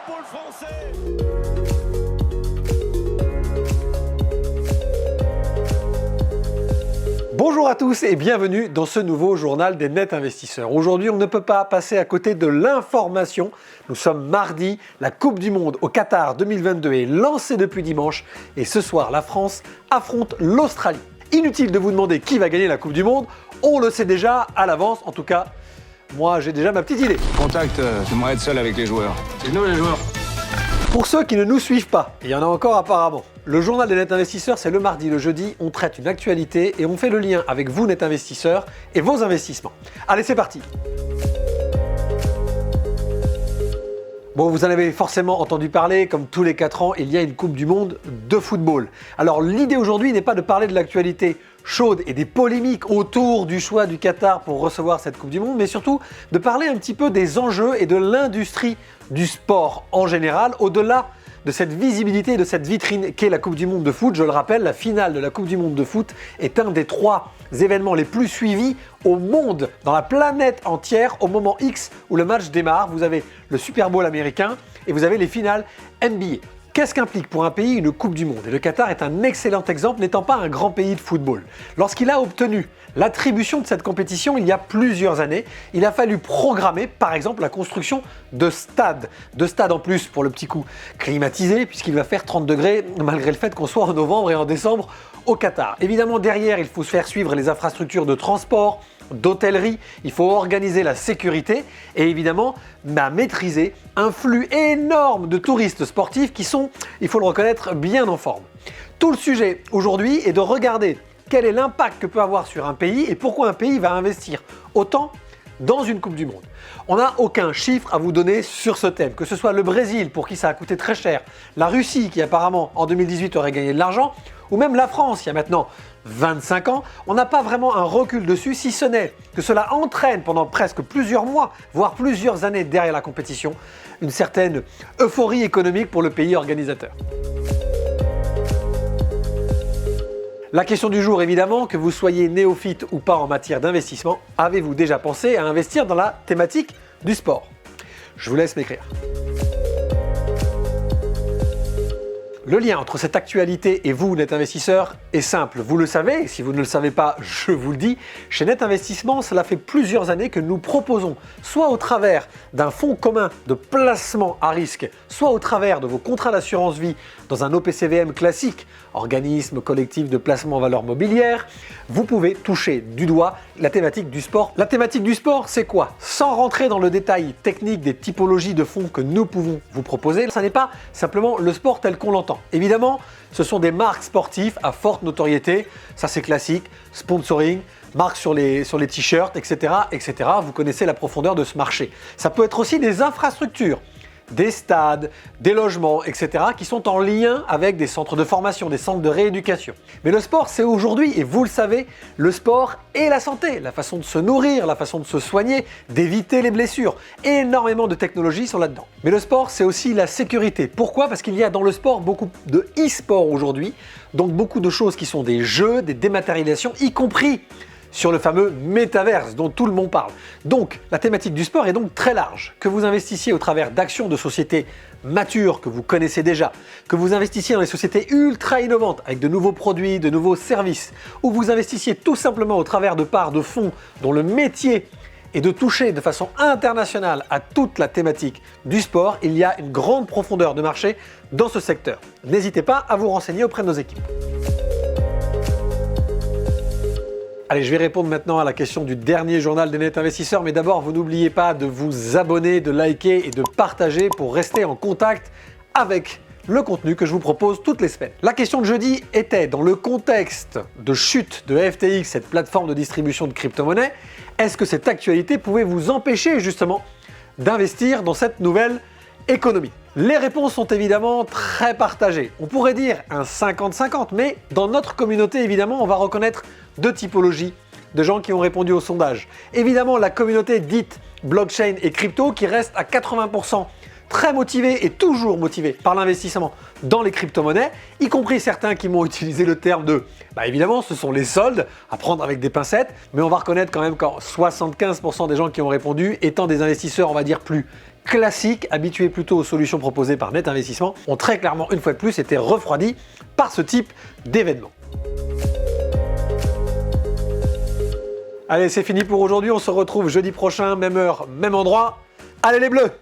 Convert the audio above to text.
pour le Français. Bonjour à tous et bienvenue dans ce nouveau journal des Net Investisseurs. Aujourd'hui, on ne peut pas passer à côté de l'information. Nous sommes mardi, la Coupe du Monde au Qatar 2022 est lancée depuis dimanche et ce soir, la France affronte l'Australie. Inutile de vous demander qui va gagner la Coupe du Monde, on le sait déjà à l'avance, en tout cas, moi j'ai déjà ma petite idée. Contact, j'aimerais être seul avec les joueurs. C'est nous les joueurs. Pour ceux qui ne nous suivent pas, et il y en a encore apparemment, le journal des Net Investisseurs, c'est le mardi, le jeudi, on traite une actualité et on fait le lien avec vous, Net Investisseurs, et vos investissements. Allez, c'est parti. Bon, vous en avez forcément entendu parler, comme tous les 4 ans, il y a une Coupe du Monde de football. Alors l'idée aujourd'hui n'est pas de parler de l'actualité chaude et des polémiques autour du choix du Qatar pour recevoir cette Coupe du Monde, mais surtout de parler un petit peu des enjeux et de l'industrie du sport en général, au-delà de cette visibilité et de cette vitrine qu'est la Coupe du Monde de foot. Je le rappelle, la finale de la Coupe du Monde de foot est un des 3 événements les plus suivis au monde, dans la planète entière, au moment X où le match démarre. Vous avez le Super Bowl américain et vous avez les finales NBA. Qu'est-ce qu'implique pour un pays une Coupe du Monde? Et le Qatar est un excellent exemple, n'étant pas un grand pays de football. Lorsqu'il a obtenu l'attribution de cette compétition il y a plusieurs années, il a fallu programmer par exemple la construction de stades. De stades en plus, pour le petit coup, climatisés, puisqu'il va faire 30 degrés malgré le fait qu'on soit en novembre et en décembre au Qatar. Évidemment, derrière, il faut se faire suivre les infrastructures de transport, d'hôtellerie, il faut organiser la sécurité et évidemment maîtriser un flux énorme de touristes sportifs qui sont, il faut le reconnaître, bien en forme. Tout le sujet aujourd'hui est de regarder quel est l'impact que peut avoir sur un pays et pourquoi un pays va investir autant dans une Coupe du Monde. On n'a aucun chiffre à vous donner sur ce thème, que ce soit le Brésil pour qui ça a coûté très cher, la Russie qui apparemment en 2018 aurait gagné de l'argent, ou même la France il y a maintenant 25 ans, on n'a pas vraiment un recul dessus, si ce n'est que cela entraîne pendant presque plusieurs mois, voire plusieurs années derrière la compétition, une certaine euphorie économique pour le pays organisateur. La question du jour, évidemment, que vous soyez néophyte ou pas en matière d'investissement, avez-vous déjà pensé à investir dans la thématique du sport? Je vous laisse m'écrire. Le lien entre cette actualité et vous, Net Investisseur, est simple. Vous le savez, et si vous ne le savez pas, je vous le dis, chez Net Investissement, cela fait plusieurs années que nous proposons, soit au travers d'un fonds commun de placement à risque, soit au travers de vos contrats d'assurance vie dans un OPCVM classique, organisme collectif de placement en valeur mobilière, vous pouvez toucher du doigt la thématique du sport. La thématique du sport, c'est quoi? Sans rentrer dans le détail technique des typologies de fonds que nous pouvons vous proposer, ça n'est pas simplement le sport tel qu'on l'entend. Évidemment, ce sont des marques sportives à forte notoriété, ça c'est classique, sponsoring, marques sur les t-shirts, etc., etc. Vous connaissez la profondeur de ce marché. Ça peut être aussi des infrastructures, des stades, des logements, etc. qui sont en lien avec des centres de formation, des centres de rééducation. Mais le sport, c'est aujourd'hui, et vous le savez, le sport et la santé, la façon de se nourrir, la façon de se soigner, d'éviter les blessures. Énormément de technologies sont là-dedans. Mais le sport, c'est aussi la sécurité. Pourquoi? Parce qu'il y a dans le sport beaucoup de e-sport aujourd'hui, donc beaucoup de choses qui sont des jeux, des dématérialisations, y compris sur le fameux métaverse dont tout le monde parle. Donc, la thématique du sport est donc très large. Que vous investissiez au travers d'actions de sociétés matures que vous connaissez déjà, que vous investissiez dans des sociétés ultra innovantes avec de nouveaux produits, de nouveaux services, ou vous investissiez tout simplement au travers de parts de fonds dont le métier est de toucher de façon internationale à toute la thématique du sport, il y a une grande profondeur de marché dans ce secteur. N'hésitez pas à vous renseigner auprès de nos équipes. Allez, je vais répondre maintenant à la question du dernier journal des Net Investisseurs, mais d'abord, vous n'oubliez pas de vous abonner, de liker et de partager pour rester en contact avec le contenu que je vous propose toutes les semaines. La question de jeudi était, dans le contexte de chute de FTX, cette plateforme de distribution de crypto-monnaies, est-ce que cette actualité pouvait vous empêcher justement d'investir dans cette nouvelle économie? Les réponses sont évidemment très partagées. On pourrait dire un 50-50, mais dans notre communauté, évidemment, on va reconnaître 2 typologies de gens qui ont répondu au sondage. Évidemment, la communauté dite blockchain et crypto qui reste à 80% très motivés et toujours motivés par l'investissement dans les crypto-monnaies, y compris certains qui m'ont utilisé le terme de évidemment, ce sont les soldes, à prendre avec des pincettes, mais on va reconnaître quand même qu'en 75% des gens qui ont répondu, étant des investisseurs, on va dire, plus classiques, habitués plutôt aux solutions proposées par Net Investissement, ont très clairement, une fois de plus, été refroidis par ce type d'événement. Allez, c'est fini pour aujourd'hui, on se retrouve jeudi prochain, même heure, même endroit. Allez les bleus!